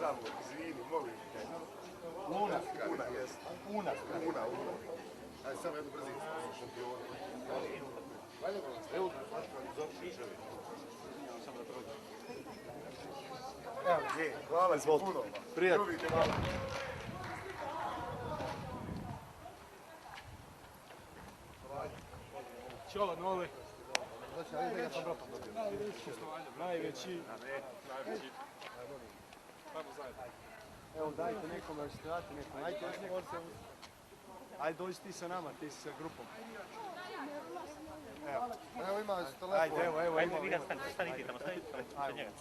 tamo, izvini, molim te. Una. Ajde, samo jednu brzicu, šampionu. Evo, samo da prođe. Evo, je, hvala ti puno. Prijatno. Ćola, noli. Znači, ajde da ja sam bratom dobio. Najveći. Kako zajedno? Evo, dajte nekome, da ćete dati nekom. Ajde, još nekom. Ajde, dođi ti sa nama, ti si sa grupom. Evo ima telefon. Ajde, evo. Ajde, vi ga stanite tamo, stanite njega.